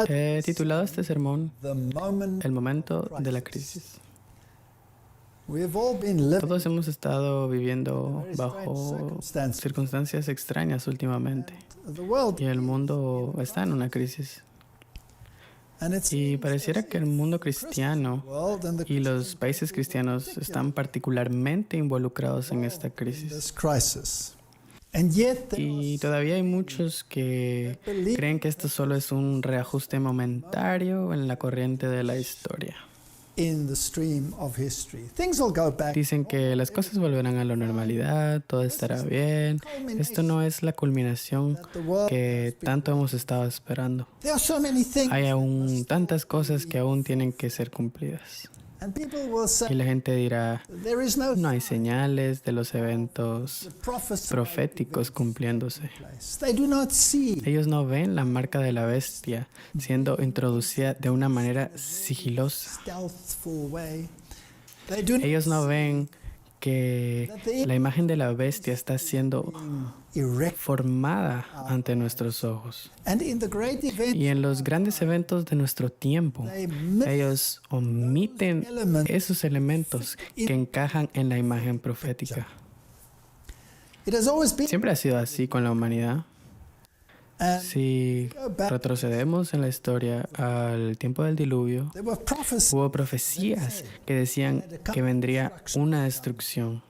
He titulado este sermón The Moment El momento of de la Crisis. crisis. Todos Todos hemos estado viviendo very bajo strange circumstances. circunstancias extrañas últimamente y el mundo está en una crisis. Y pareciera que el mundo cristiano y los países cristianos están particularmente involucrados en esta crisis. Y todavía hay muchos que creen que esto solo es un reajuste momentario en la corriente de la historia. Dicen que las cosas volverán a la normalidad, todo estará bien. Esto no es la culminación que tanto hemos estado esperando. Hay aún tantas cosas que aún tienen que ser cumplidas. Y la gente dirá, no hay señales de los eventos proféticos cumpliéndose. Ellos no ven la marca de la bestia siendo introducida de una manera sigilosa. Ellos no ven que la imagen de la bestia está siendo formada ante nuestros ojos. Y en los grandes eventos de nuestro tiempo, ellos omiten esos elementos que encajan en la imagen profética. Siempre ha sido así con la humanidad. Si retrocedemos en la historia al tiempo del diluvio, hubo profecías que decían que vendría una destrucción.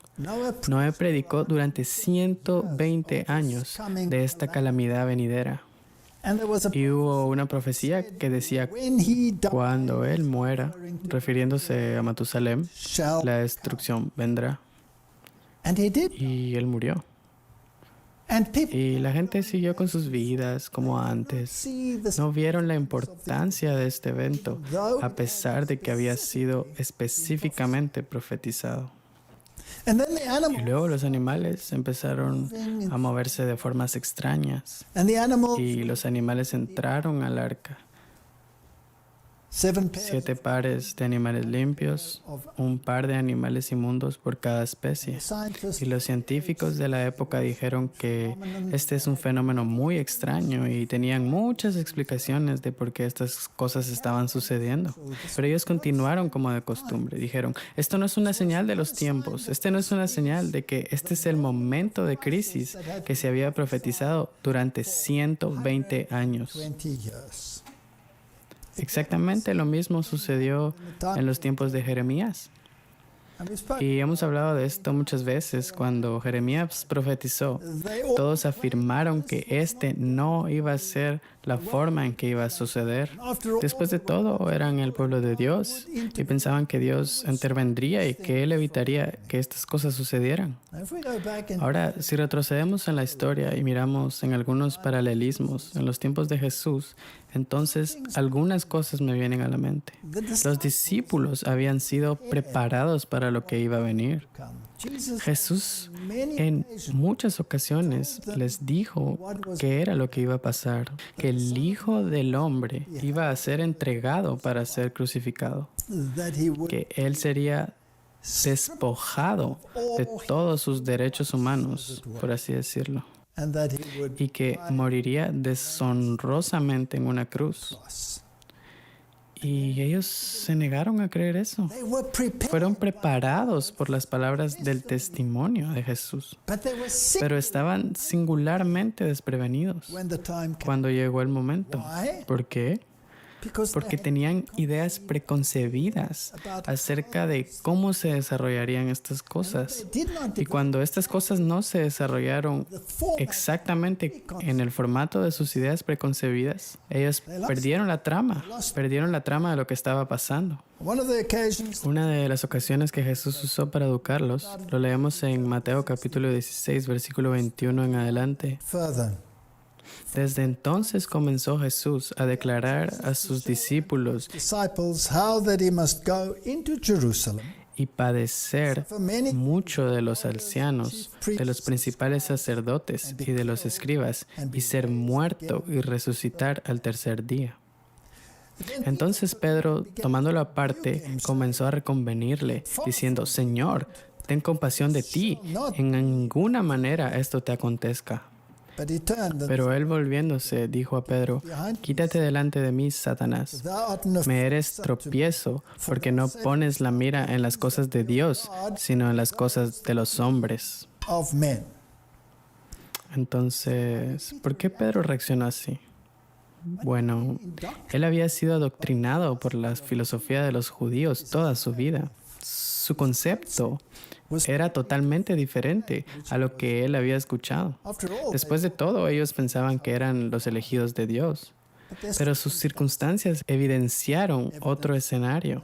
Noé predicó durante 120 años de esta calamidad venidera. Y hubo una profecía que decía, cuando él muera, refiriéndose a Matusalem, la destrucción vendrá. Y él murió. Y la gente siguió con sus vidas como antes. No vieron la importancia de este evento, a pesar de que había sido específicamente profetizado. Y luego los animales empezaron a moverse de formas extrañas. Y los animales entraron al arca. 7 pares de animales limpios, un par de animales inmundos por cada especie. Y los científicos de la época dijeron que este es un fenómeno muy extraño y tenían muchas explicaciones de por qué estas cosas estaban sucediendo. Pero ellos continuaron como de costumbre. Dijeron, esto no es una señal de los tiempos, este no es una señal de que este es el momento de crisis que se había profetizado durante 120 años. Exactamente lo mismo sucedió en los tiempos de Jeremías. Y hemos hablado de esto muchas veces. Cuando Jeremías profetizó, todos afirmaron que este no iba a ser la forma en que iba a suceder. Después de todo, eran el pueblo de Dios y pensaban que Dios intervendría y que Él evitaría que estas cosas sucedieran. Ahora, si retrocedemos en la historia y miramos en algunos paralelismos en los tiempos de Jesús, entonces algunas cosas me vienen a la mente. Los discípulos habían sido preparados para lo que iba a venir. Jesús en muchas ocasiones les dijo que era lo que iba a pasar, que el Hijo del Hombre iba a ser entregado para ser crucificado, que Él sería despojado de todos sus derechos humanos, por así decirlo, y que moriría deshonrosamente en una cruz. Y ellos se negaron a creer eso. Fueron preparados por las palabras del testimonio de Jesús, pero estaban singularmente desprevenidos cuando llegó el momento. ¿Por qué? Porque tenían ideas preconcebidas acerca de cómo se desarrollarían estas cosas. Y cuando estas cosas no se desarrollaron exactamente en el formato de sus ideas preconcebidas, ellos perdieron la trama de lo que estaba pasando. Una de las ocasiones que Jesús usó para educarlos, lo leemos en Mateo capítulo 16, versículo 21 en adelante. Desde entonces comenzó Jesús a declarar a sus discípulos y padecer mucho de los ancianos, de los principales sacerdotes y de los escribas, y ser muerto y resucitar al tercer día. Entonces Pedro, tomándolo aparte, comenzó a reconvenirle, diciendo, Señor, ten compasión de ti, en ninguna manera esto te acontezca. Pero él volviéndose dijo a Pedro: quítate delante de mí, Satanás. Me eres tropiezo, porque no pones la mira en las cosas de Dios, sino en las cosas de los hombres. Entonces, ¿por qué Pedro reaccionó así? Bueno, él había sido adoctrinado por la filosofía de los judíos toda su vida. Su concepto era totalmente diferente a lo que él había escuchado. Después de todo, ellos pensaban que eran los elegidos de Dios. Pero sus circunstancias evidenciaron otro escenario.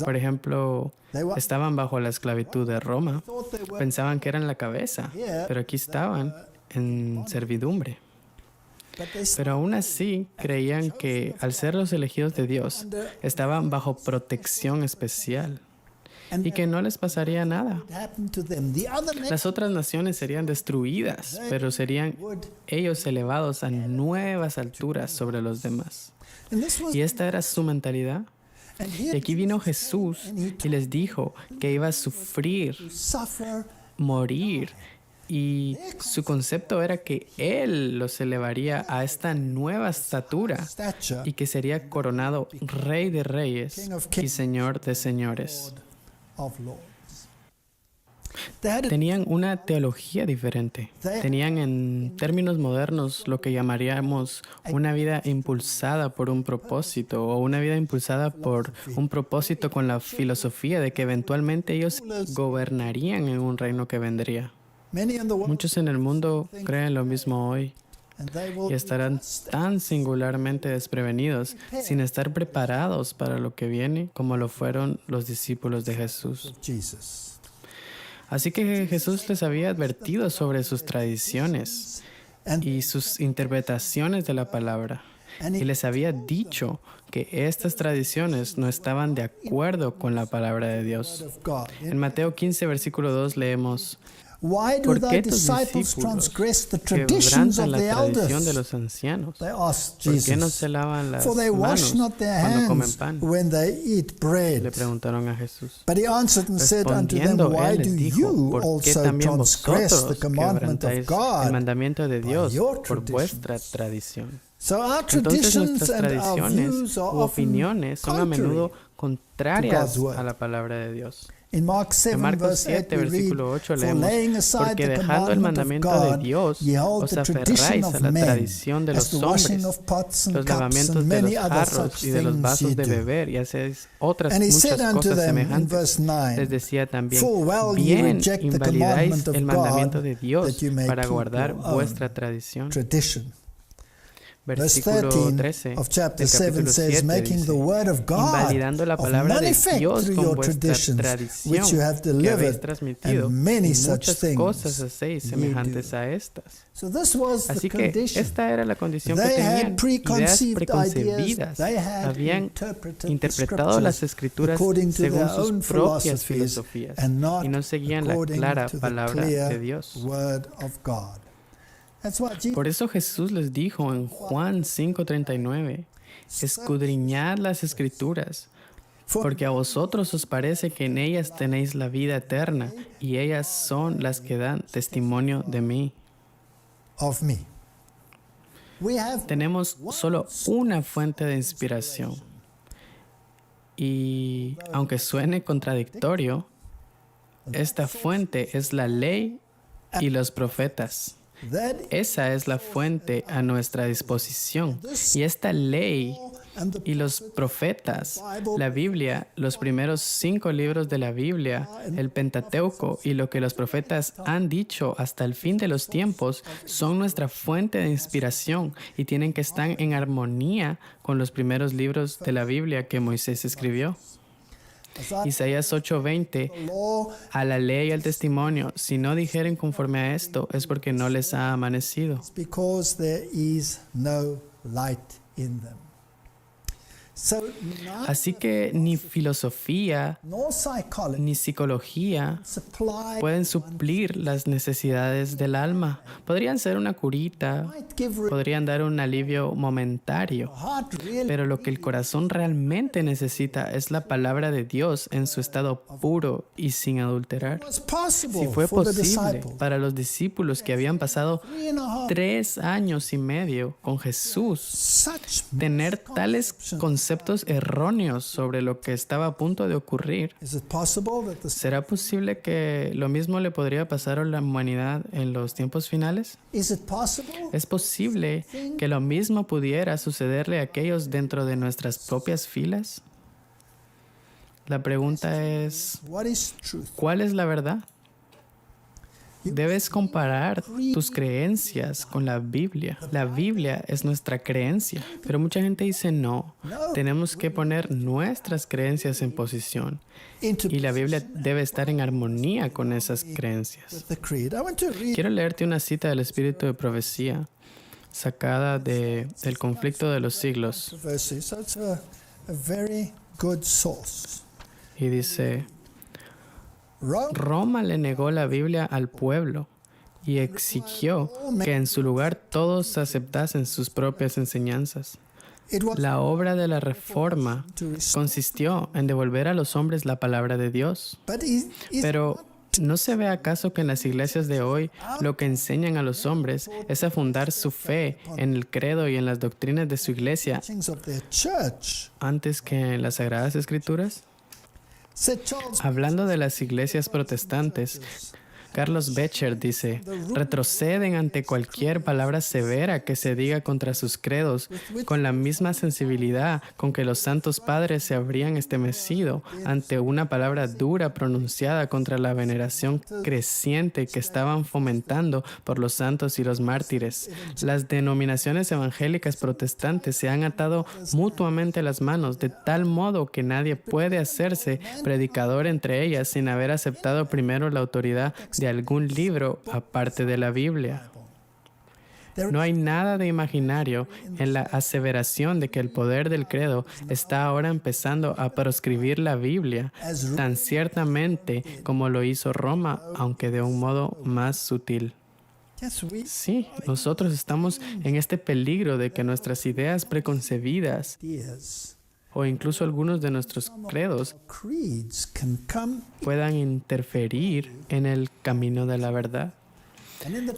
Por ejemplo, estaban bajo la esclavitud de Roma. Pensaban que eran la cabeza, pero aquí estaban en servidumbre. Pero aún así creían que al ser los elegidos de Dios, estaban bajo protección especial y que no les pasaría nada. Las otras naciones serían destruidas, pero serían ellos elevados a nuevas alturas sobre los demás. Y esta era su mentalidad. Y aquí vino Jesús y les dijo que iba a sufrir, morir. Y su concepto era que Él los elevaría a esta nueva estatura y que sería coronado Rey de Reyes y Señor de Señores. Tenían una teología diferente. Tenían en términos modernos lo que llamaríamos una vida impulsada por un propósito, o una vida impulsada por un propósito con la filosofía de que eventualmente ellos gobernarían en un reino que vendría. Muchos en el mundo creen lo mismo hoy y estarán tan singularmente desprevenidos sin estar preparados para lo que viene como lo fueron los discípulos de Jesús. Así que Jesús les había advertido sobre sus tradiciones y sus interpretaciones de la palabra y les había dicho que estas tradiciones no estaban de acuerdo con la palabra de Dios. En Mateo 15, versículo 2 leemos: ¿por qué tus discípulos quebrantan la tradición de los ancianos? ¿Por qué no se lavan las manos cuando comen pan? Le preguntaron a Jesús. Respondiendo, él les dijo: ¿por qué también vosotros quebrantáis el mandamiento de Dios por vuestra tradición? Entonces nuestras tradiciones u opiniones son a menudo contrarias a la palabra de Dios. En Marcos 7, versículo 8 leemos: porque dejando el mandamiento de Dios, os aferráis a la tradición de los hombres, los lavamientos de los jarros y de los vasos de beber, y hacéis otras muchas cosas semejantes. Les decía también: bien invalidáis el mandamiento de Dios para guardar vuestra tradición. Versículo 13 del capítulo 7 dice: invalidando la palabra de Dios con vuestra tradición que habéis transmitido, y muchas cosas hacéis semejantes a estas. Así que esta era la condición que tenían: ideas preconcebidas. Habían interpretado las Escrituras según sus propias filosofías y no seguían la clara palabra de Dios. Por eso Jesús les dijo en Juan 5:39: escudriñad las Escrituras, porque a vosotros os parece que en ellas tenéis la vida eterna, y ellas son las que dan testimonio de mí. Tenemos solo una fuente de inspiración. Y aunque suene contradictorio, esta fuente es la ley y los profetas. Esa es la fuente a nuestra disposición. Y esta ley y los profetas, la Biblia, los primeros 5 libros de la Biblia, el Pentateuco y lo que los profetas han dicho hasta el fin de los tiempos, son nuestra fuente de inspiración y tienen que estar en armonía con los primeros libros de la Biblia que Moisés escribió. Isaías 8:20: a la ley y al testimonio, si no dijeren conforme a esto, es porque no les ha amanecido. Así que ni filosofía ni psicología pueden suplir las necesidades del alma. Podrían ser una curita, podrían dar un alivio momentario, pero lo que el corazón realmente necesita es la palabra de Dios en su estado puro y sin adulterar. Si fue posible para los discípulos que habían pasado 3 años y medio con Jesús tener tales conceptos erróneos sobre lo que estaba a punto de ocurrir, ¿será posible que lo mismo le podría pasar a la humanidad en los tiempos finales? ¿Es posible que lo mismo pudiera sucederle a aquellos dentro de nuestras propias filas? La pregunta es, ¿cuál es la verdad? Debes comparar tus creencias con la Biblia. La Biblia es nuestra creencia, pero mucha gente dice no. Tenemos que poner nuestras creencias en posición y la Biblia debe estar en armonía con esas creencias. Quiero leerte una cita del Espíritu de Profecía sacada del conflicto de los siglos. Y dice: Roma le negó la Biblia al pueblo y exigió que en su lugar todos aceptasen sus propias enseñanzas. La obra de la Reforma consistió en devolver a los hombres la palabra de Dios. Pero ¿no se ve acaso que en las iglesias de hoy lo que enseñan a los hombres es a fundar su fe en el credo y en las doctrinas de su iglesia antes que en las Sagradas Escrituras? Hablando de las iglesias protestantes, Carlos Becher dice: retroceden ante cualquier palabra severa que se diga contra sus credos con la misma sensibilidad con que los santos padres se habrían estremecido ante una palabra dura pronunciada contra la veneración creciente que estaban fomentando por los santos y los mártires. Las denominaciones evangélicas protestantes se han atado mutuamente las manos de tal modo que nadie puede hacerse predicador entre ellas sin haber aceptado primero la autoridad de algún libro aparte de la Biblia. No hay nada de imaginario en la aseveración de que el poder del credo está ahora empezando a proscribir la Biblia, tan ciertamente como lo hizo Roma, aunque de un modo más sutil. Sí, nosotros estamos en este peligro de que nuestras ideas preconcebidas o incluso algunos de nuestros credos puedan interferir en el camino de la verdad.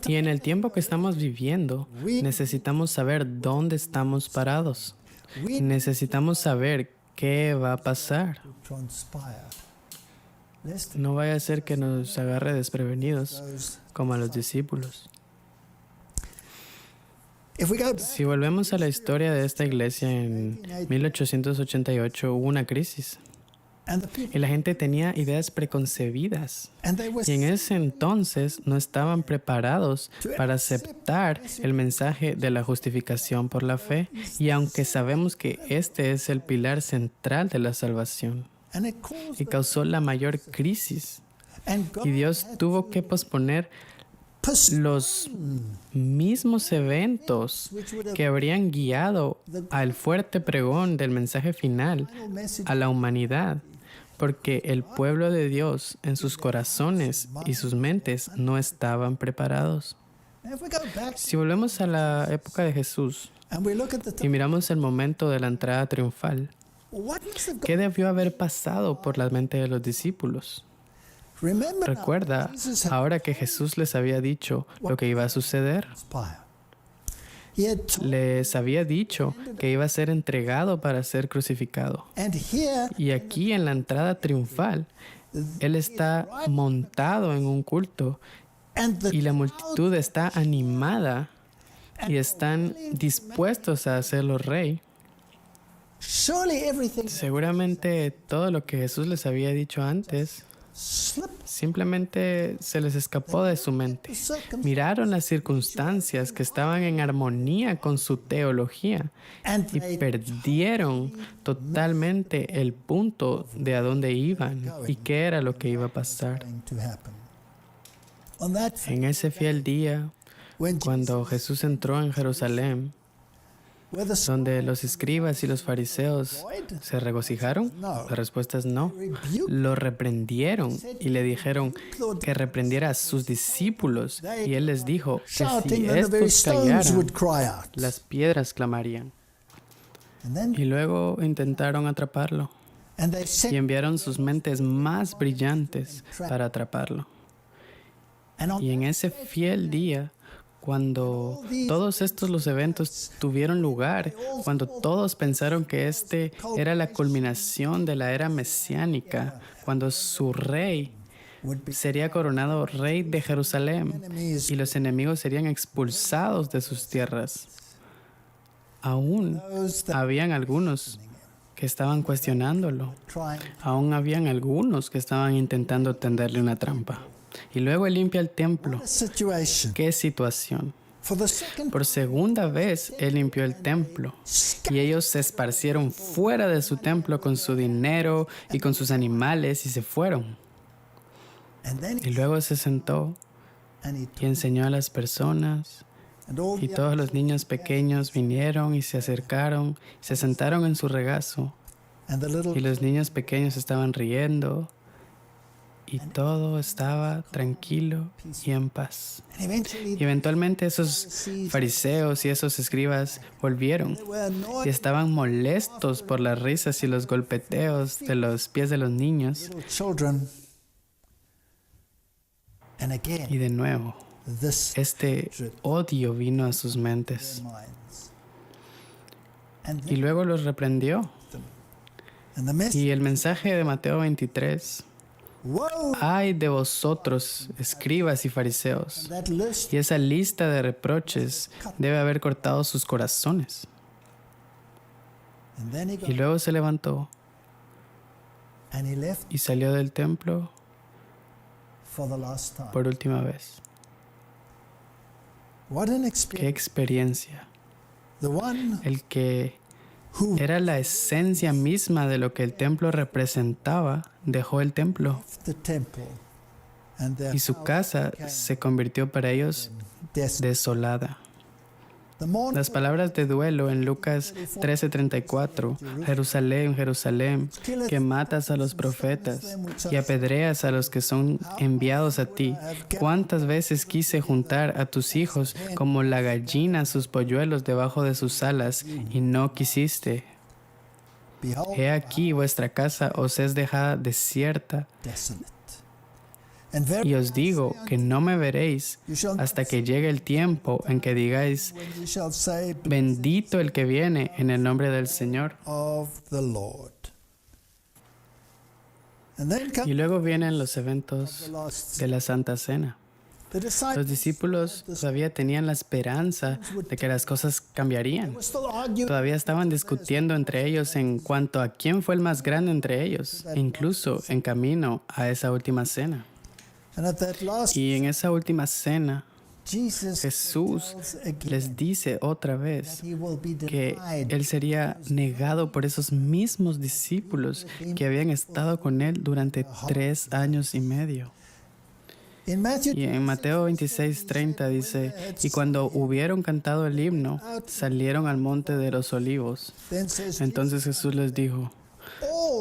Y en el tiempo que estamos viviendo, necesitamos saber dónde estamos parados. Necesitamos saber qué va a pasar. No vaya a ser que nos agarre desprevenidos como a los discípulos. Si volvemos a la historia de esta iglesia, en 1888 hubo una crisis y la gente tenía ideas preconcebidas y en ese entonces no estaban preparados para aceptar el mensaje de la justificación por la fe, y aunque sabemos que este es el pilar central de la salvación, y causó la mayor crisis, y Dios tuvo que posponer los mismos eventos que habrían guiado al fuerte pregón del mensaje final a la humanidad, porque el pueblo de Dios en sus corazones y sus mentes no estaban preparados. Si volvemos a la época de Jesús y miramos el momento de la entrada triunfal, ¿qué debió haber pasado por la mente de los discípulos? Recuerda ahora que Jesús les había dicho lo que iba a suceder. Les había dicho que iba a ser entregado para ser crucificado. Y aquí en la entrada triunfal, Él está montado en un culto y la multitud está animada y están dispuestos a hacerlo rey. Seguramente todo lo que Jesús les había dicho antes simplemente se les escapó de su mente. Miraron las circunstancias que estaban en armonía con su teología y perdieron totalmente el punto de a dónde iban y qué era lo que iba a pasar. En ese fiel día, cuando Jesús entró en Jerusalén, donde los escribas y los fariseos se regocijaron? La respuesta es no. Lo reprendieron y le dijeron que reprendiera a sus discípulos. Y él les dijo que si estos callaran, las piedras clamarían. Y luego intentaron atraparlo y enviaron sus mentes más brillantes para atraparlo. Y en ese fiel día, cuando todos los eventos tuvieron lugar, cuando todos pensaron que este era la culminación de la era mesiánica, cuando su rey sería coronado rey de Jerusalén y los enemigos serían expulsados de sus tierras, aún habían algunos que estaban cuestionándolo, aún habían algunos que estaban intentando tenderle una trampa. Y luego él limpia el templo. ¡Qué situación! Por segunda vez él limpió el templo y ellos se esparcieron fuera de su templo con su dinero y con sus animales y se fueron. Y luego se sentó y enseñó a las personas y todos los niños pequeños vinieron y se acercaron, se sentaron en su regazo y los niños pequeños estaban riendo. Y todo estaba tranquilo y en paz. Y eventualmente esos fariseos y esos escribas volvieron y estaban molestos por las risas y los golpeteos de los pies de los niños. Y de nuevo, este odio vino a sus mentes. Y luego los reprendió. Y el mensaje de Mateo 23... ¡Ay de vosotros, escribas y fariseos! Y esa lista de reproches debe haber cortado sus corazones. Y luego se levantó y salió del templo por última vez. ¡Qué experiencia! El que era la esencia misma de lo que el templo representaba, dejó el templo y su casa se convirtió para ellos desolada. Las palabras de duelo en Lucas 13:34, Jerusalén, Jerusalén, que matas a los profetas y apedreas a los que son enviados a ti. ¿Cuántas veces quise juntar a tus hijos como la gallina sus polluelos debajo de sus alas y no quisiste? He aquí vuestra casa os es dejada desierta. Y os digo que no me veréis hasta que llegue el tiempo en que digáis, bendito el que viene en el nombre del Señor. Y luego vienen los eventos de la Santa Cena. Los discípulos todavía tenían la esperanza de que las cosas cambiarían. Todavía estaban discutiendo entre ellos en cuanto a quién fue el más grande entre ellos, incluso en camino a esa última cena. Y en esa última cena, Jesús les dice otra vez que Él sería negado por esos mismos discípulos que habían estado con Él durante 3 años y medio. Y en Mateo 26:30 dice, y cuando hubieron cantado el himno, salieron al monte de los olivos. Entonces Jesús les dijo,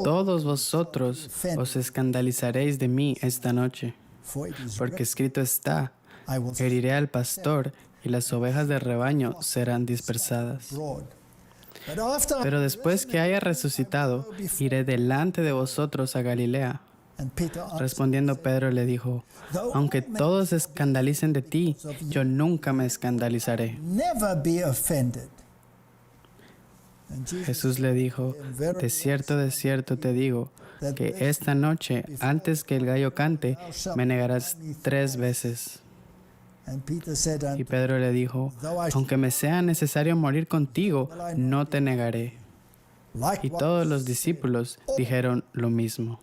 todos vosotros os escandalizaréis de mí esta noche. Porque escrito está, heriré al pastor y las ovejas del rebaño serán dispersadas. Pero después que haya resucitado, iré delante de vosotros a Galilea. Respondiendo Pedro le dijo, aunque todos se escandalicen de ti, yo nunca me escandalizaré. Jesús le dijo, de cierto te digo, que esta noche, antes que el gallo cante, me negarás 3 veces. Y Pedro le dijo, aunque me sea necesario morir contigo, no te negaré. Y todos los discípulos dijeron lo mismo.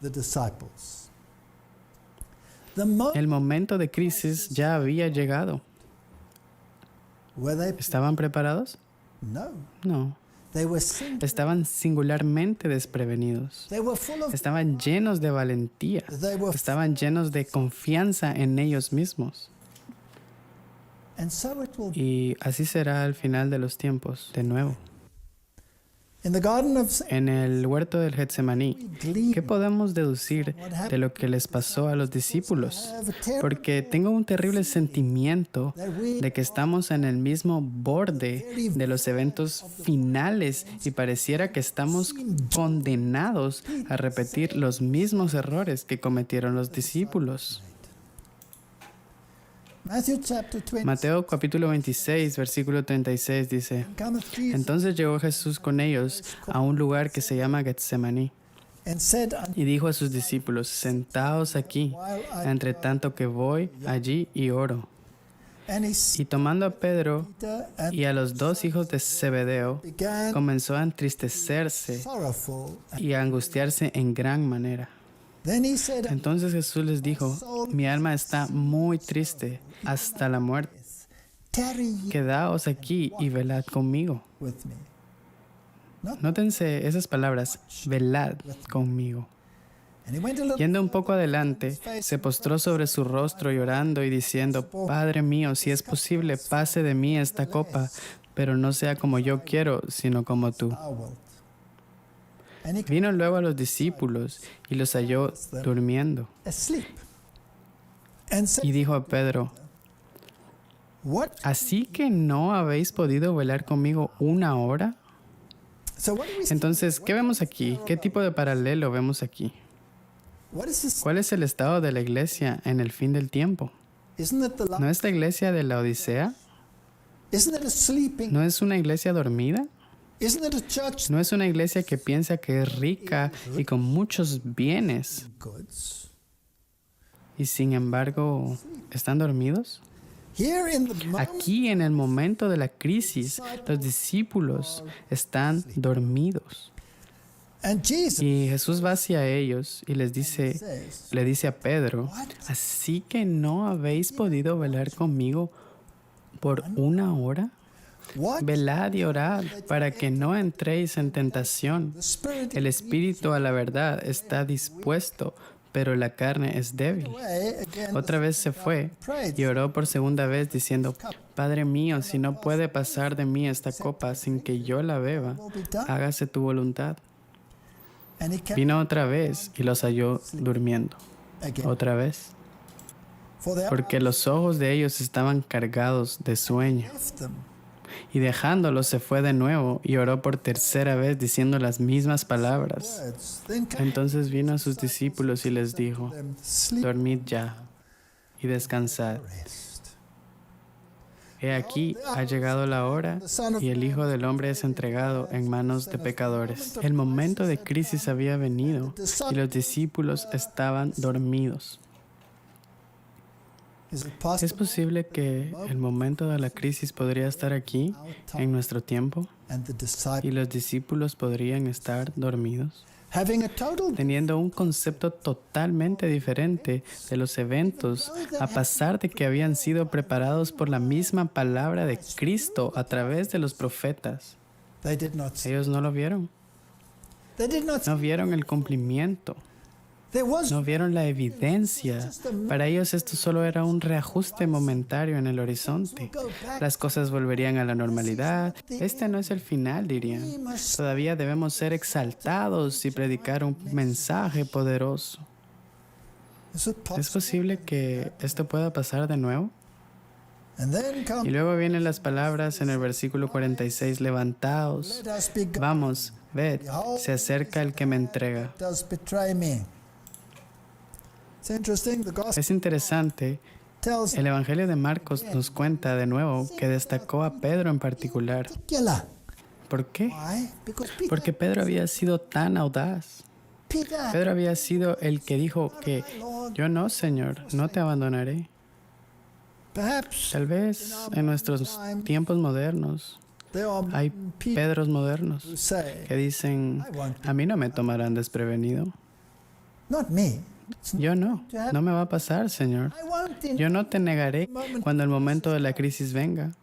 El momento de crisis ya había llegado. ¿Estaban preparados? No. Estaban singularmente desprevenidos. Estaban llenos de valentía. Estaban llenos de confianza en ellos mismos. Y así será al final de los tiempos, de nuevo. En el huerto del Getsemaní, ¿qué podemos deducir de lo que les pasó a los discípulos? Porque tengo un terrible sentimiento de que estamos en el mismo borde de los eventos finales y pareciera que estamos condenados a repetir los mismos errores que cometieron los discípulos. Mateo capítulo 26, versículo 36 dice: Entonces llegó Jesús con ellos a un lugar que se llama Getsemaní y dijo a sus discípulos: Sentaos aquí, entre tanto que voy allí y oro. Y tomando a Pedro y a los dos hijos de Zebedeo, comenzó a entristecerse y a angustiarse en gran manera. Entonces Jesús les dijo: Mi alma está muy triste hasta la muerte. Quedaos aquí y velad conmigo. Nótense esas palabras: velad conmigo. Yendo un poco adelante, se postró sobre su rostro llorando y diciendo: Padre mío, si es posible, pase de mí esta copa, pero no sea como yo quiero, sino como tú. Vino luego a los discípulos y los halló durmiendo. Y dijo a Pedro: ¿Así que no habéis podido velar conmigo una hora? Entonces, ¿qué vemos aquí? ¿Qué tipo de paralelo vemos aquí? ¿Cuál es el estado de la iglesia en el fin del tiempo? ¿No es la iglesia de la Odisea? ¿No es una iglesia dormida? ¿No es una iglesia que piensa que es rica y con muchos bienes y sin embargo están dormidos? Aquí en el momento de la crisis, los discípulos están dormidos. Y Jesús va hacia ellos y le dice a Pedro: ¿Así que no habéis podido velar conmigo por una hora? Velad y orad para que no entréis en tentación. El espíritu a la verdad está dispuesto, pero la carne es débil. Otra vez se fue y oró por segunda vez diciendo: Padre mío, si no puede pasar de mí esta copa sin que yo la beba, hágase tu voluntad. Vino otra vez y los halló durmiendo. Otra vez. Porque los ojos de ellos estaban cargados de sueño. Y dejándolos se fue de nuevo y oró por tercera vez diciendo las mismas palabras. Entonces vino a sus discípulos y les dijo: Dormid ya y descansad. He aquí, ha llegado la hora y el Hijo del Hombre es entregado en manos de pecadores. El momento de crisis había venido y los discípulos estaban dormidos. ¿Es posible que el momento de la crisis podría estar aquí, en nuestro tiempo, y los discípulos podrían estar dormidos? Teniendo un concepto totalmente diferente de los eventos, a pesar de que habían sido preparados por la misma palabra de Cristo a través de los profetas. Ellos no lo vieron. No vieron el cumplimiento. No vieron la evidencia. Para ellos esto solo era un reajuste momentario en el horizonte. Las cosas volverían a la normalidad. Este no es el final, dirían. Todavía debemos ser exaltados y predicar un mensaje poderoso. ¿Es posible que esto pueda pasar de nuevo? Y luego vienen las palabras en el versículo 46: Levantaos, vamos, ved, se acerca el que me entrega. Es interesante, el Evangelio de Marcos nos cuenta de nuevo que destacó a Pedro en particular. ¿Por qué? Porque Pedro había sido tan audaz. Pedro había sido el que dijo que yo no, Señor, no te abandonaré. Tal vez en nuestros tiempos modernos hay Pedros modernos que dicen: a mí no me tomarán desprevenido. Yo no me va a pasar, Señor. Yo no te negaré cuando el momento de la crisis venga.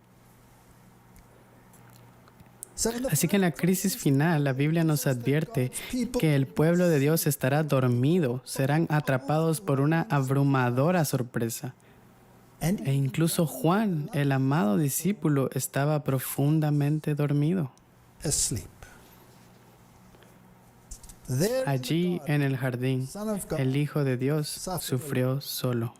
Así que en la crisis final, la Biblia nos advierte que el pueblo de Dios estará dormido, serán atrapados por una abrumadora sorpresa. E incluso Juan, el amado discípulo, estaba profundamente dormido. Allí en el jardín, el Hijo de Dios sufrió solo.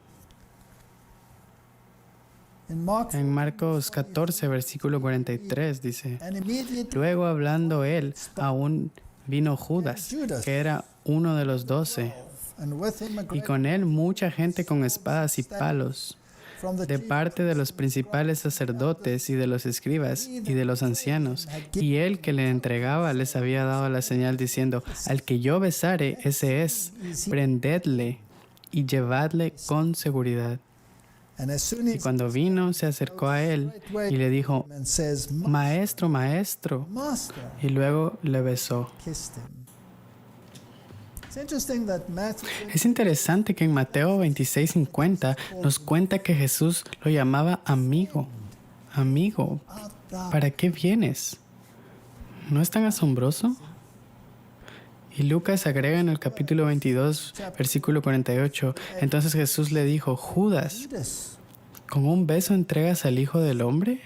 En Marcos 14, versículo 43 dice, luego hablando él, aún vino Judas, que era uno de los 12, y con él mucha gente con espadas y palos, de parte de los principales sacerdotes y de los escribas y de los ancianos. Y él que le entregaba les había dado la señal diciendo, al que yo besare, ese es, prendedle y llevadle con seguridad. Y cuando vino, se acercó a él y le dijo, maestro, maestro, y luego le besó. Es interesante que en Mateo 26:50 nos cuenta que Jesús lo llamaba amigo. Amigo, ¿para qué vienes? ¿No es tan asombroso? Y Lucas agrega en el capítulo 22, versículo 48, entonces Jesús le dijo, Judas, ¿con un beso entregas al Hijo del Hombre?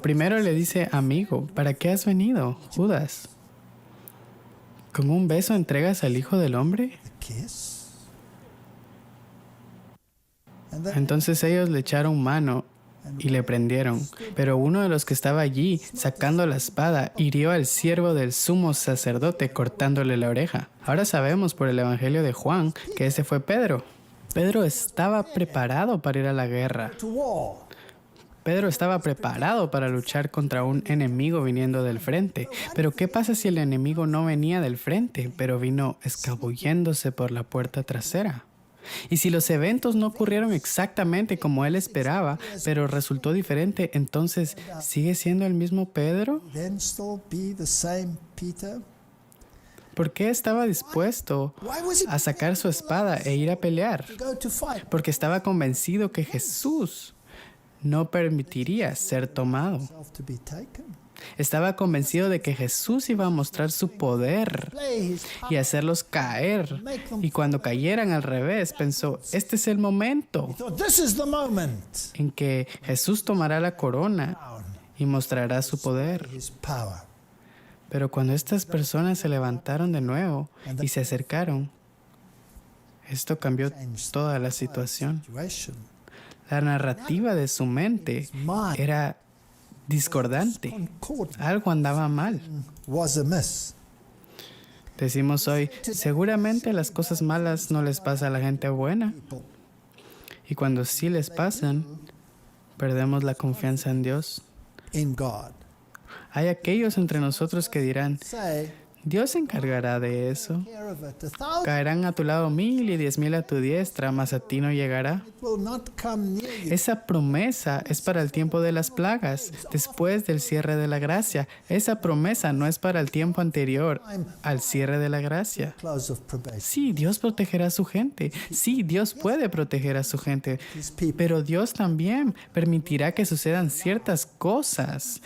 Primero le dice, amigo, ¿para qué has venido, Judas? ¿Con un beso entregas al Hijo del Hombre? Entonces ellos le echaron mano y le prendieron. Pero uno de los que estaba allí, sacando la espada, hirió al siervo del sumo sacerdote, cortándole la oreja. Ahora sabemos por el Evangelio de Juan que ese fue Pedro. Pedro estaba preparado para ir a la guerra. Pedro estaba preparado para luchar contra un enemigo viniendo del frente. Pero ¿qué pasa si el enemigo no venía del frente, pero vino escabulléndose por la puerta trasera? Y si los eventos no ocurrieron exactamente como él esperaba, pero resultó diferente, entonces, ¿sigue siendo el mismo Pedro? ¿Por qué estaba dispuesto a sacar su espada e ir a pelear? Porque estaba convencido que Jesús no permitiría ser tomado. Estaba convencido de que Jesús iba a mostrar su poder y hacerlos caer. Y cuando cayeran al revés, pensó, este es el momento en que Jesús tomará la corona y mostrará su poder. Pero cuando estas personas se levantaron de nuevo y se acercaron, esto cambió toda la situación. La narrativa de su mente era discordante. Algo andaba mal. Decimos hoy, seguramente las cosas malas no les pasa a la gente buena. Y cuando sí les pasan, perdemos la confianza en Dios. Hay aquellos entre nosotros que dirán, Dios se encargará de eso. Caerán a tu lado 1,000 y 10,000 a tu diestra, mas a ti no llegará. Esa promesa es para el tiempo de las plagas, después del cierre de la gracia. Esa promesa no es para el tiempo anterior al cierre de la gracia. Sí, Dios protegerá a su gente. Sí, Dios puede proteger a su gente. Pero Dios también permitirá que sucedan ciertas cosas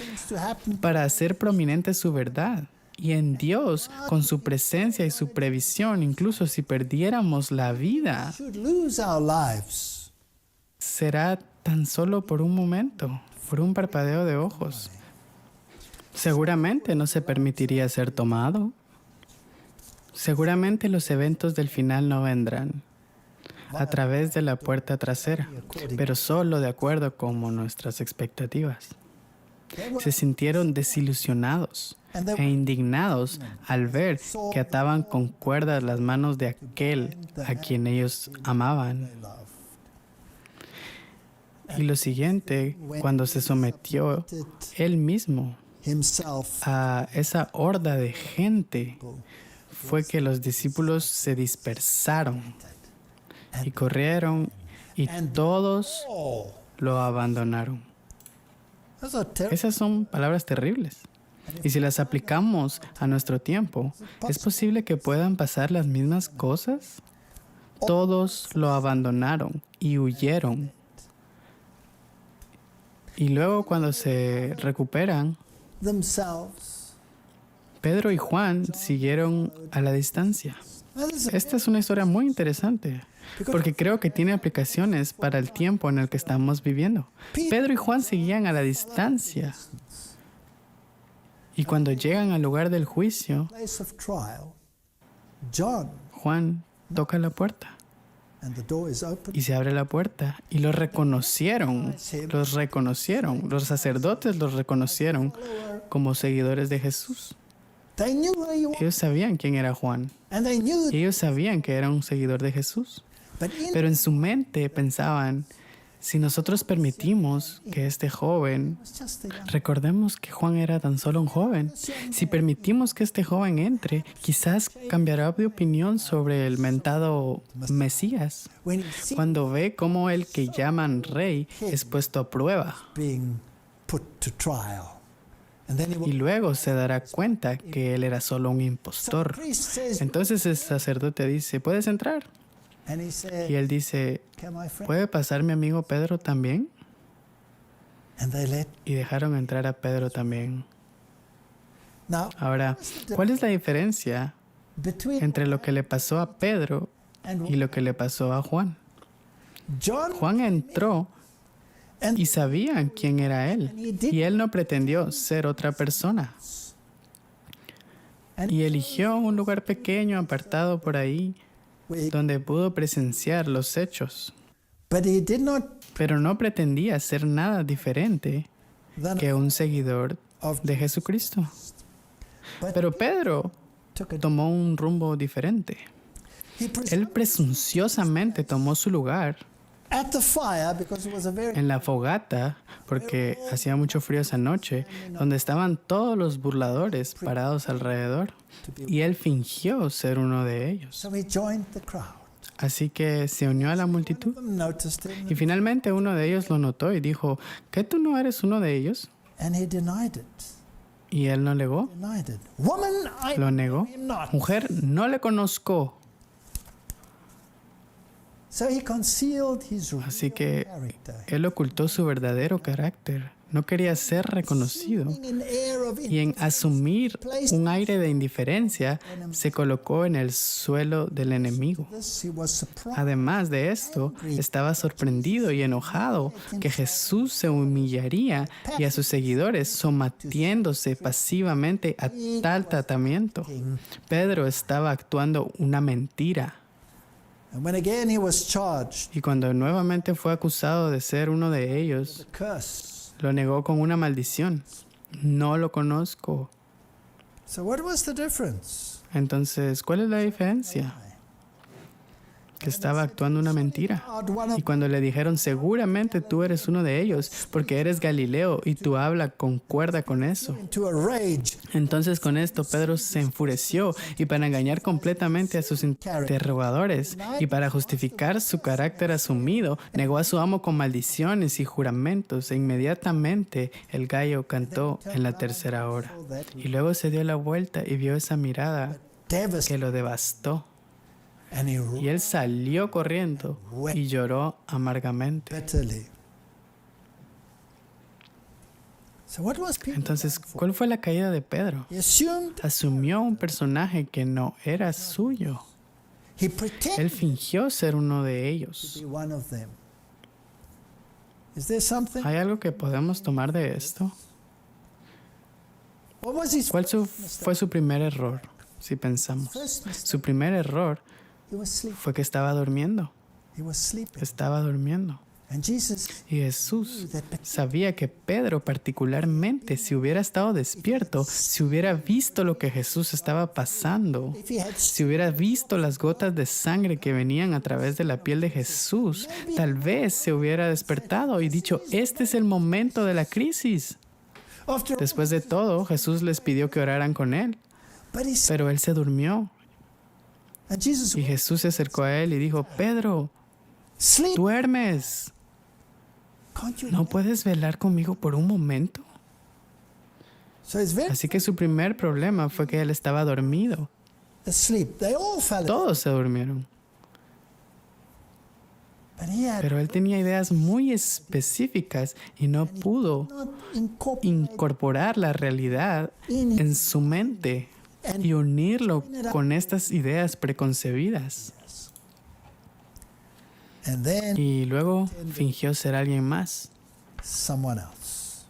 para hacer prominente su verdad. Y en Dios, con su presencia y su previsión, incluso si perdiéramos la vida, será tan solo por un momento, por un parpadeo de ojos. Seguramente no se permitiría ser tomado. Seguramente los eventos del final no vendrán a través de la puerta trasera, pero solo de acuerdo con nuestras expectativas. Se sintieron desilusionados e indignados al ver que ataban con cuerdas las manos de aquel a quien ellos amaban. Y lo siguiente, cuando se sometió él mismo a esa horda de gente, fue que los discípulos se dispersaron y corrieron y todos lo abandonaron. Esas son palabras terribles. Y si las aplicamos a nuestro tiempo, ¿es posible que puedan pasar las mismas cosas? Todos lo abandonaron y huyeron. Y luego cuando se recuperan, Pedro y Juan siguieron a la distancia. Esta es una historia muy interesante, porque creo que tiene aplicaciones para el tiempo en el que estamos viviendo. Pedro y Juan seguían a la distancia. Y cuando llegan al lugar del juicio, place of trial, John, Juan toca la puerta and the door is open. y se abre la puerta y los reconocieron, los sacerdotes los reconocieron como seguidores de Jesús. They knew who he was, Ellos sabían quién era Juan and they knew. y ellos sabían que era un seguidor de Jesús. But in Pero en su mente pensaban, si nosotros permitimos que este joven, was just a young. recordemos que Juan era tan solo un joven, si permitimos que este joven entre, quizás cambiará de opinión sobre el mentado Mesías, When he sees cuando ve cómo el que llaman rey es puesto a prueba. being put to trial, and then he Y will. luego se dará cuenta que él era solo un So the impostor. priest says, Entonces el sacerdote dice, ¿puedes entrar? and he said, Y él dice, "Can my friend?" ¿puede pasar mi amigo Pedro también? And they let. Y dejaron entrar a Pedro también. Now, Ahora, ¿cuál es la diferencia between entre lo que le pasó a Pedro and y lo que le pasó a Juan? John, Juan entró and y sabían quién era él. Y él no pretendió ser otra persona. Y eligió un lugar pequeño, apartado por ahí, we- donde pudo presenciar los hechos. but he did not Pero no pretendía ser nada diferente than que un seguidor of. de Jesucristo. But Pero Pedro took a. tomó un rumbo diferente. He presented Él presunciosamente tomó su lugar at the fire because it was a very. en la fogata, porque hacía mucho frío esa noche, donde estaban todos los burladores parados alrededor, y él fingió ser uno de ellos. So he joined the crowd. Así que se unió a la multitud, Noticed him, y finalmente uno de ellos lo notó y dijo, ¿qué tú no eres uno de ellos? and he denied it. Y él no negó, Denied it. Woman, I lo know negó. him not. Mujer, no le conozco. So he concealed his real Así que character. él ocultó su verdadero carácter. No quería ser reconocido. Assuming an air of Y en asumir un aire de indiferencia, se colocó en el suelo del enemigo. this, he was surprised. Además de esto, estaba sorprendido y enojado que Jesús se humillaría y a sus seguidores sometiéndose pasivamente a tal tratamiento. Pedro estaba actuando una mentira. And when again he was charged Y cuando nuevamente fue acusado de ser uno de ellos, with a curse. lo negó con una maldición. No lo conozco. So what was the difference? Entonces, ¿cuál es la diferencia? Que estaba actuando una mentira. One of Y cuando le dijeron, seguramente tú eres uno de ellos, porque eres Galileo y tu habla concuerda con eso. into a rage. Entonces con esto Pedro se enfureció y para engañar completamente a sus interrogadores y para justificar su carácter asumido, negó a su amo con maldiciones y juramentos e inmediatamente el gallo cantó en la tercera hora. Y luego se dio la vuelta y vio esa mirada que Devastated. lo devastó. And he Y él salió corriendo y lloró amargamente. bitterly. So what was Peter Entonces, done for? ¿cuál fue la caída de Pedro? He assumed, Asumió un personaje que no era suyo. he Él pretended fingió ser uno de to ellos. be one of them. Is there something? ¿Hay algo que podemos tomar de esto? What was his ¿Cuál first fue su primer error, si pensamos? First mistake. Su primer error He was sleeping. fue que estaba durmiendo. He was sleeping. Estaba durmiendo. And Jesus Y Jesús knew that sabía que Pedro particularmente, si hubiera estado despierto, si hubiera visto lo que Jesús estaba pasando, if he had si hubiera visto las gotas de sangre que venían a través de la piel de Jesús, tal vez se hubiera despertado y dicho, este es el momento de la crisis. after all, Después de todo, Jesús les pidió que oraran con él, but he said, pero él se durmió. and Jesus Y Jesús se acercó a él y dijo, Pedro, sleep. duermes. Can't you? ¿No puedes velar conmigo por un momento? So it's very Así que su primer problema fue que él estaba dormido. asleep. They all fell asleep. Todos se durmieron. But he had Pero él tenía ideas muy específicas y no pudo not incorporated incorporar la realidad in en su mente y unirlo con estas ideas preconcebidas. and then Y luego fingió ser alguien más. someone else.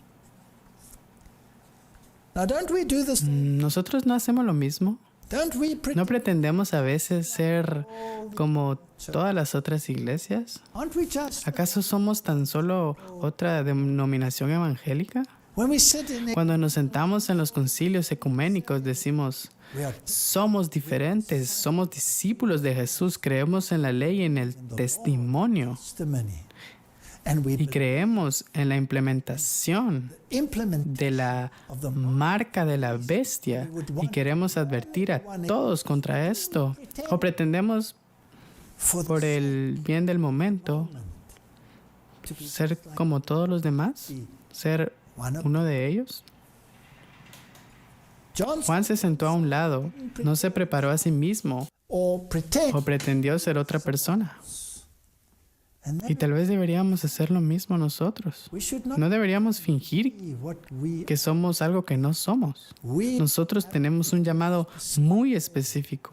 Now, don't we do this? Nosotros no hacemos lo mismo. Don't we ¿No pretend? pretendemos a veces ser como todas las otras iglesias? Aren't we just? ¿Acaso somos tan solo otra denominación evangélica? When we sit in it, Cuando nos sentamos en los concilios ecuménicos decimos, we are somos diferentes, somos discípulos de Jesús, creemos en la ley y en el testimonio testimony. And we y creemos en la implementación implement de la marca de la bestia y queremos advertir a todos contra esto. ¿O pretendemos for por the el bien del momento ser como todos los demás? ¿Ser one of uno de ellos? John Juan se sentó a un lado, no se preparó a sí mismo or pretend. o pretendió ser otra persona. And Y then tal vez deberíamos hacer lo mismo nosotros. we should not No deberíamos fingir be what we que somos algo que no somos. we Nosotros tenemos un llamado muy específico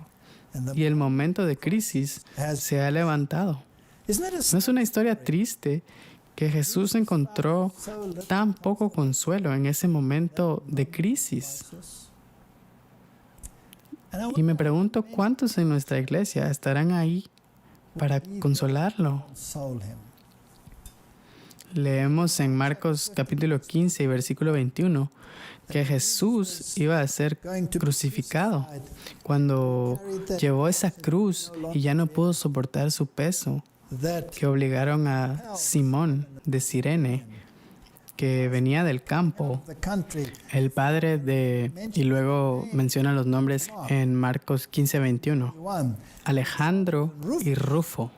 and the, y el momento de crisis has. se ha levantado. Isn't it a ¿No es una historia triste que Jesús encontró so little tan poco consuelo en ese momento de crisis? crisis? And I Y want me pregunto cuántos en nuestra iglesia estarán ahí para consolarlo. to console him. Leemos en Marcos capítulo 15 y versículo 21 que Jesús iba a ser Going to crucificado. Cuando llevó esa cruz y ya no pudo soportar su peso, that que obligaron a Simón de Cirene, que venía del campo, the country el padre de, y luego menciona los nombres en Marcos 15, 21, one Alejandro y Rufo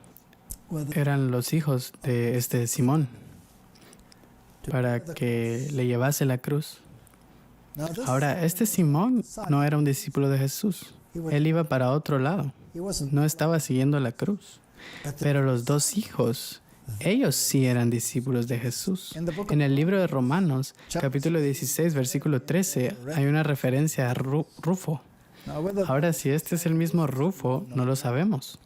were the, eran los hijos de este Simón, para que le llevase la cruz. now this, Ahora, este Simón no era un discípulo de Jesús. Él iba para otro lado, he wasn't, no estaba siguiendo la cruz. but the, Pero los dos hijos, ellos sí eran discípulos de Jesús. in the book En el libro de Romanos, capítulo 16, versículo 13, hay una referencia a Rufo. now whether Ahora, si este es el mismo Rufo, no lo sabemos.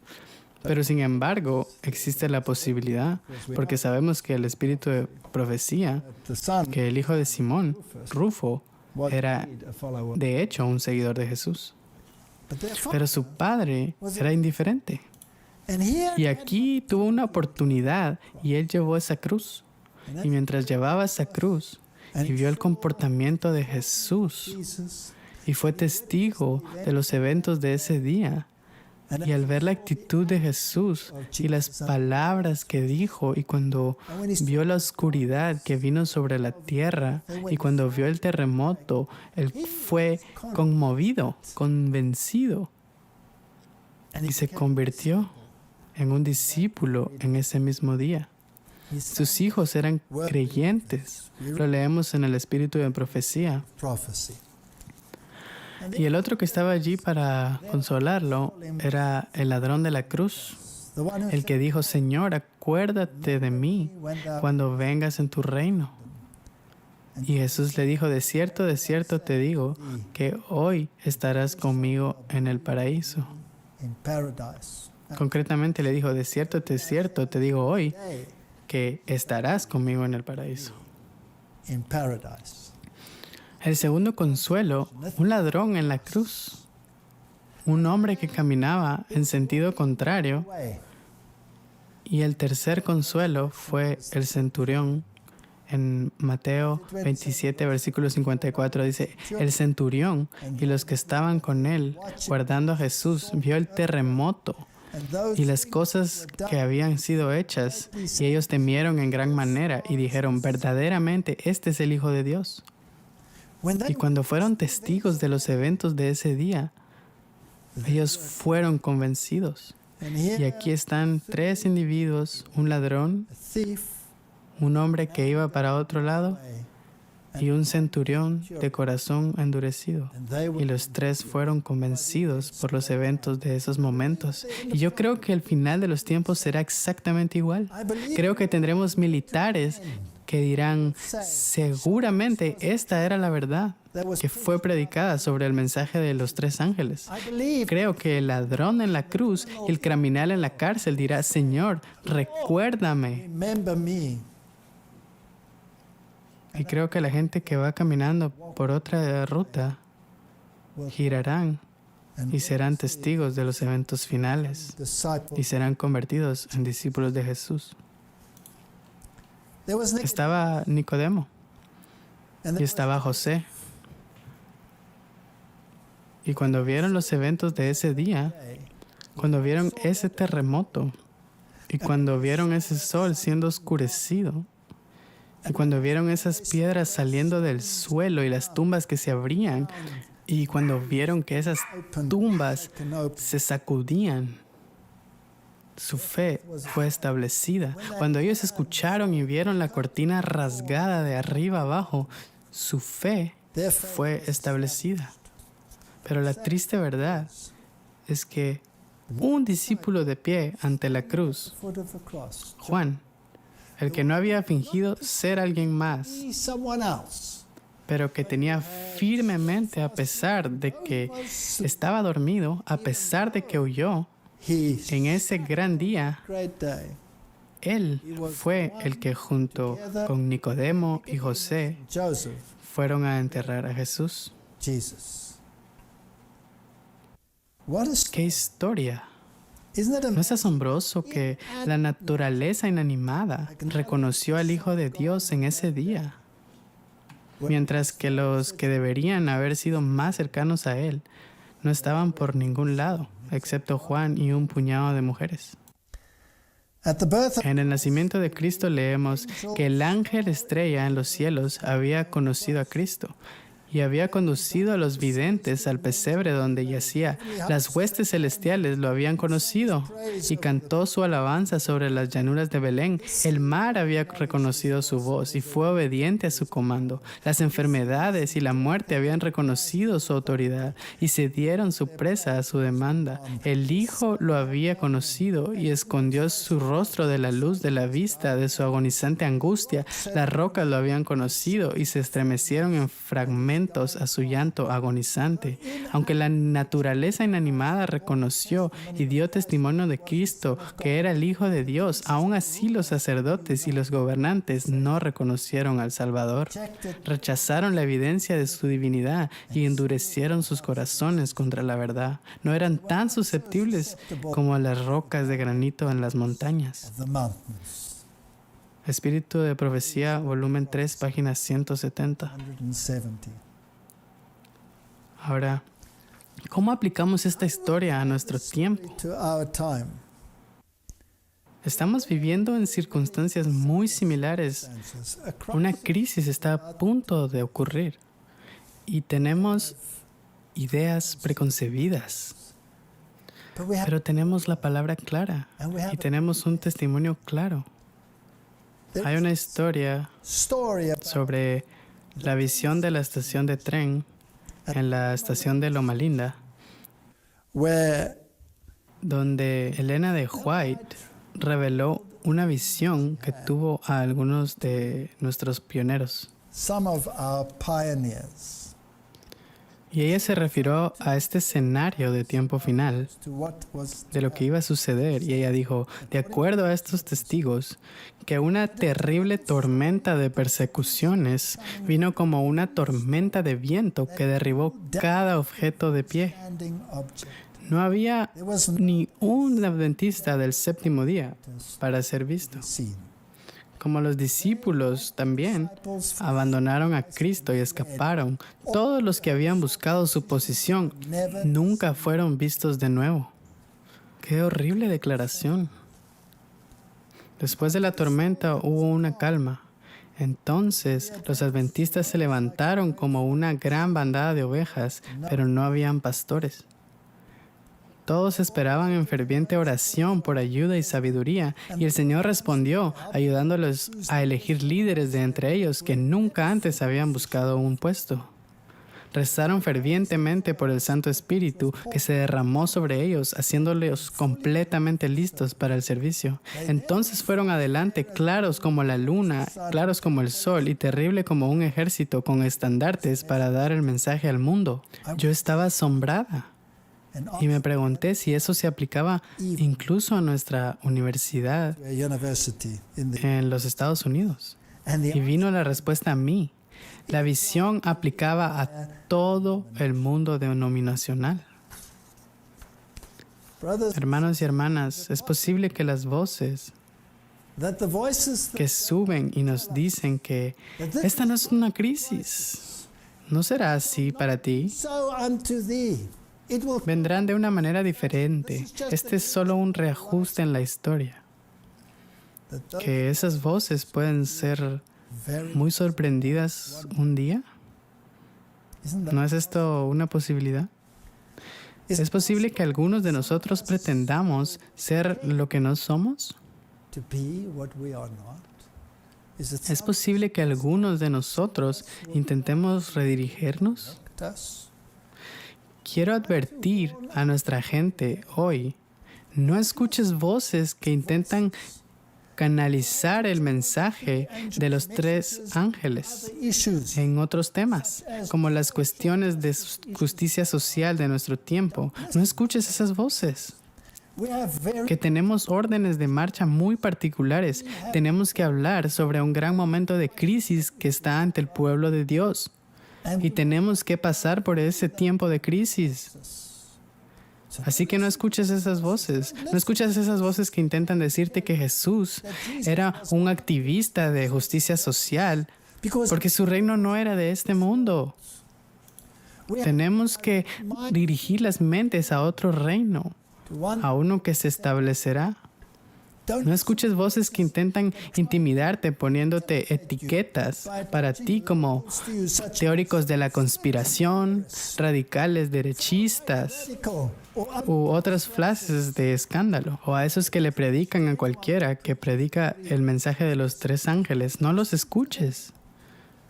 Pero sin embargo, existe la posibilidad, porque sabemos que el espíritu de profecía, the son que el hijo de Simón, Rufo, was era indeed a follower, de hecho un seguidor de Jesús. but their father, Pero su padre era indiferente. and here Y aquí tuvo una oportunidad y él llevó esa cruz. Y mientras llevaba esa cruz y vio el comportamiento de Jesús Jesus y fue testigo de los eventos de ese día, and y al ver la actitud de Jesús y las palabras que dijo, y cuando when he vio la oscuridad que vino sobre la tierra, y cuando vio el terremoto, él fue conmovido, convencido, y se convirtió en un discípulo en ese mismo día. Sus hijos eran creyentes. Lo leemos en el espíritu de profecía. prophecy. Y el otro que estaba allí para consolarlo era el ladrón de la cruz, The one who el que dijo, Señor, acuérdate de mí went out cuando vengas en tu reino. Y Jesús le dijo, de cierto te digo, que hoy estarás conmigo en el paraíso. in paradise. Concretamente le dijo, de cierto te digo hoy, Today, que estarás conmigo en el paraíso. in paradise. El segundo consuelo, un ladrón en la cruz, un hombre que caminaba en sentido contrario. Way. Y el tercer consuelo fue el centurión. En Mateo 27, versículo 54 dice, el centurión y los que estaban con él guardando a Jesús vio el terremoto And those y las cosas que habían sido hechas, y ellos temieron en gran manera y dijeron, verdaderamente este es el Hijo de Dios. when Y they cuando fueron testigos de los eventos de ese día, ellos fueron convencidos. and Y here aquí están tres individuos, un ladrón, a thief un hombre que iba para otro lado way, y un centurión de corazón endurecido. and they Y were los tres fueron convencidos por los eventos de esos momentos. Y yo creo que el final de los tiempos será exactamente igual. I believe Creo que tendremos militares que dirán, seguramente esta era la verdad que fue predicada sobre el mensaje de los tres ángeles. I believe Creo que el ladrón en la cruz y el criminal en la cárcel dirá, Señor, recuérdame. remember me. Y creo que la gente que va caminando por otra ruta girarán y serán testigos de los eventos finales y serán convertidos en discípulos de Jesús. Estaba Nicodemo y estaba José. Y cuando vieron los eventos de ese día, cuando vieron ese terremoto y cuando vieron ese sol siendo oscurecido y cuando vieron esas piedras saliendo del suelo y las tumbas que se abrían y cuando vieron que esas tumbas se sacudían, su fe fue establecida. Cuando ellos escucharon y vieron la cortina rasgada de arriba abajo, su fe fue establecida. Pero la triste verdad es que un discípulo de pie ante la cruz, Juan, el que no había fingido ser alguien más, pero que tenía firmemente, a pesar de que estaba dormido, a pesar de que huyó, en ese gran día, él fue el que junto con Nicodemo y José fueron a enterrar a Jesús. ¡Qué historia! ¿No es asombroso que la naturaleza inanimada reconoció al Hijo de Dios en ese día? Mientras que los que deberían haber sido más cercanos a Él no estaban por ningún lado, excepto Juan y un puñado de mujeres. En el nacimiento de Cristo leemos que el ángel estrella en los cielos había conocido a Cristo y había conducido a los videntes al pesebre donde yacía. Las huestes celestiales lo habían conocido y cantó su alabanza sobre las llanuras de Belén. El mar había reconocido su voz y fue obediente a su comando. Las enfermedades y la muerte habían reconocido su autoridad y se dieron su presa a su demanda. El Hijo lo había conocido y escondió su rostro de la luz de la vista de su agonizante angustia. Las rocas lo habían conocido y se estremecieron en fragmentos a su llanto agonizante. Aunque la naturaleza inanimada reconoció y dio testimonio de Cristo, que era el Hijo de Dios, aún así los sacerdotes y los gobernantes no reconocieron al Salvador. Rechazaron la evidencia de su divinidad y endurecieron sus corazones contra la verdad. No eran tan susceptibles como las rocas de granito en las montañas. Espíritu de Profecía, volumen 3, página 170. Ahora, ¿cómo aplicamos esta historia a nuestro tiempo? Estamos viviendo en circunstancias muy similares. Una crisis está a punto de ocurrir y tenemos ideas preconcebidas. Pero tenemos la palabra clara y tenemos un testimonio claro. Hay una historia sobre la visión de la estación de tren en la estación de Loma Linda, donde Elena de White reveló una visión que tuvo a algunos de nuestros pioneros. Y ella se refirió a este escenario de tiempo final, de lo que iba a suceder, y ella dijo, de acuerdo a estos testigos, que una terrible tormenta de persecuciones vino como una tormenta de viento que derribó cada objeto de pie. No había ni un adventista del séptimo día para ser visto. Como los discípulos también abandonaron a Cristo y escaparon, todos los que habían buscado su posición nunca fueron vistos de nuevo. ¡Qué horrible declaración! Después de la tormenta hubo una calma. Entonces los adventistas se levantaron como una gran bandada de ovejas, pero no habían pastores. Todos esperaban en ferviente oración por ayuda y sabiduría, y el Señor respondió, ayudándolos a elegir líderes de entre ellos que nunca antes habían buscado un puesto. Rezaron fervientemente por el Santo Espíritu que se derramó sobre ellos, haciéndolos completamente listos para el servicio. Entonces fueron adelante, claros como la luna, claros como el sol y terrible como un ejército con estandartes para dar el mensaje al mundo. Yo estaba asombrada. Y me pregunté si eso se aplicaba incluso a nuestra universidad en los Estados Unidos. Y vino la respuesta a mí. La visión aplicaba a todo el mundo denominacional. Hermanos y hermanas, es posible que las voces que suben y nos dicen que esta no es una crisis, no será así para ti, vendrán de una manera diferente. Este es solo un reajuste en la historia. Que esas voces pueden ser muy sorprendidas un día. ¿No es esto una posibilidad? ¿Es posible que algunos de nosotros pretendamos ser lo que no somos? ¿Es posible que algunos de nosotros intentemos redirigirnos? Quiero advertir a nuestra gente hoy, no escuches voces que intentan canalizar el mensaje de los 3 ángeles en otros temas, como las cuestiones de justicia social de nuestro tiempo. No escuches esas voces. Que tenemos órdenes de marcha muy particulares. Tenemos que hablar sobre un gran momento de crisis que está ante el pueblo de Dios. Y tenemos que pasar por ese tiempo de crisis. Así que no escuches esas voces. No escuches esas voces que intentan decirte que Jesús era un activista de justicia social, porque su reino no era de este mundo. Tenemos que dirigir las mentes a otro reino, a uno que se establecerá. No escuches voces que intentan intimidarte poniéndote etiquetas para ti como teóricos de la conspiración, radicales derechistas u otras frases de escándalo, o a esos que le predican a cualquiera que predica el mensaje de los 3 ángeles. No los escuches.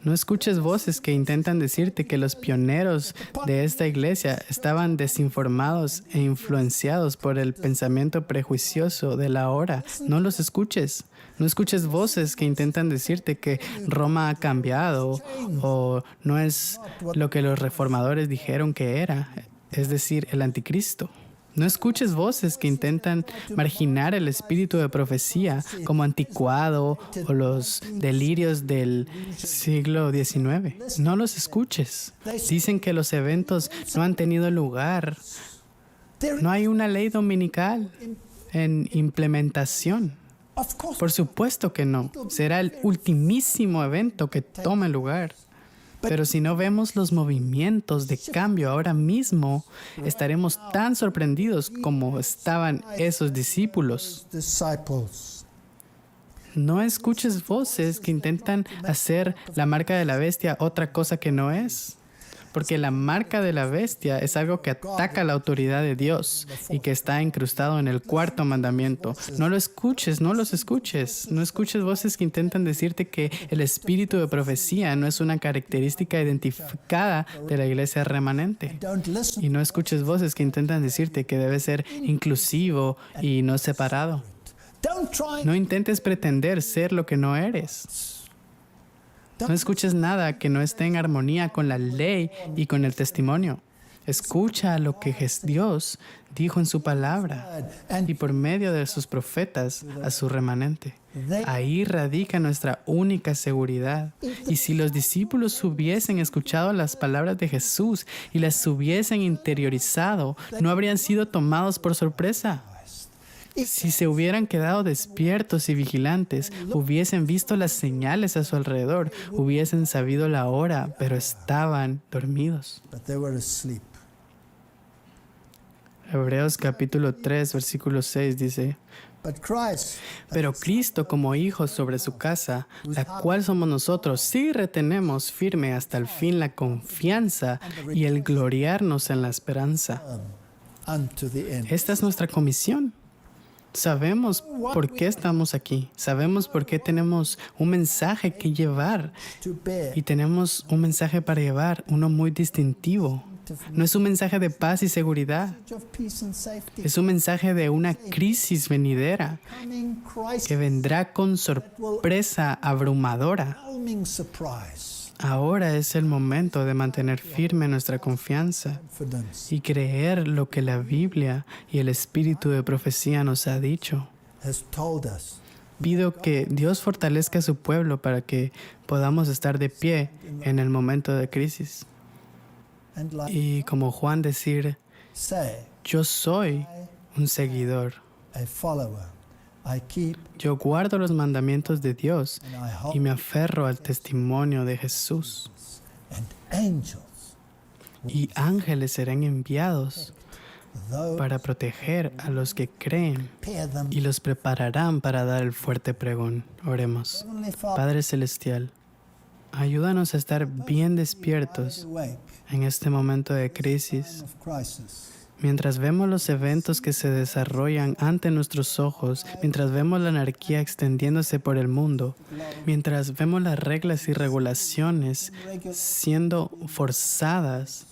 No escuches voces que intentan decirte que los pioneros de esta iglesia estaban desinformados e influenciados por el pensamiento prejuicioso de la hora. No los escuches. No escuches voces que intentan decirte que Roma ha cambiado o no es lo que los reformadores dijeron que era, es decir, el anticristo. No escuches voces que intentan marginar el espíritu de profecía como anticuado o los delirios del siglo XIX. No los escuches. Dicen que los eventos no han tenido lugar. No hay una ley dominical en implementación. Por supuesto que no. Será el ultimísimo evento que tome lugar. Pero si no vemos los movimientos de cambio ahora mismo, estaremos tan sorprendidos como estaban esos discípulos. No escuches voces que intentan hacer la marca de la bestia otra cosa que no es. Porque la marca de la bestia es algo que ataca la autoridad de Dios y que está incrustado en el 4º mandamiento. No lo escuches, no los escuches. No escuches voces que intentan decirte que el espíritu de profecía no es una característica identificada de la iglesia remanente. Y no escuches voces que intentan decirte que debe ser inclusivo y no separado. No intentes pretender ser lo que no eres. No escuches nada que no esté en armonía con la ley y con el testimonio. Escucha lo que Dios dijo en su palabra y por medio de sus profetas a su remanente. Ahí radica nuestra única seguridad. Y si los discípulos hubiesen escuchado las palabras de Jesús y las hubiesen interiorizado, no habrían sido tomados por sorpresa. Si se hubieran quedado despiertos y vigilantes, hubiesen visto las señales a su alrededor, hubiesen sabido la hora, pero estaban dormidos. Hebreos capítulo 3, versículo 6 dice: Pero Cristo como hijo sobre su casa, la cual somos nosotros, sí retenemos firme hasta el fin la confianza y el gloriarnos en la esperanza. Esta es nuestra comisión. Sabemos por qué estamos aquí. Sabemos por qué tenemos un mensaje que llevar. Y tenemos un mensaje para llevar, uno muy distintivo. No es un mensaje de paz y seguridad. Es un mensaje de una crisis venidera que vendrá con sorpresa abrumadora. Ahora es el momento de mantener firme nuestra confianza y creer lo que la Biblia y el espíritu de profecía nos ha dicho. pido que Dios fortalezca a su pueblo para que podamos estar de pie en el momento de crisis. And like Y como Juan decir, say, yo soy un seguidor. a follower. I keep Yo guardo los mandamientos de Dios and I y hold me aferro al testimonio de Jesús. and angels Y ángeles serán enviados though para proteger a los que creen prepare them. y los prepararán para dar el fuerte pregón. Oremos. Heavenly Father, Padre Celestial, ayúdanos a estar bien despiertos awake en este momento de in crisis. of crisis. Mientras vemos los eventos que se desarrollan ante nuestros ojos, mientras vemos la anarquía extendiéndose por el mundo, mientras vemos las reglas y regulaciones siendo forzadas,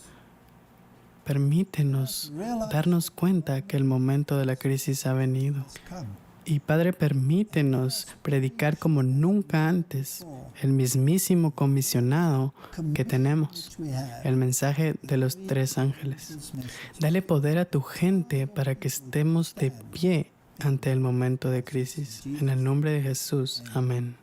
permítenos darnos cuenta que el momento de la crisis ha venido. Come. Y Padre, permítenos predicar como nunca antes el mismísimo comisionado que tenemos, We have el mensaje de los 3 ángeles. this message. Dale poder a tu gente para que estemos de pie ante el momento de crisis. En el nombre de Jesús. Amén.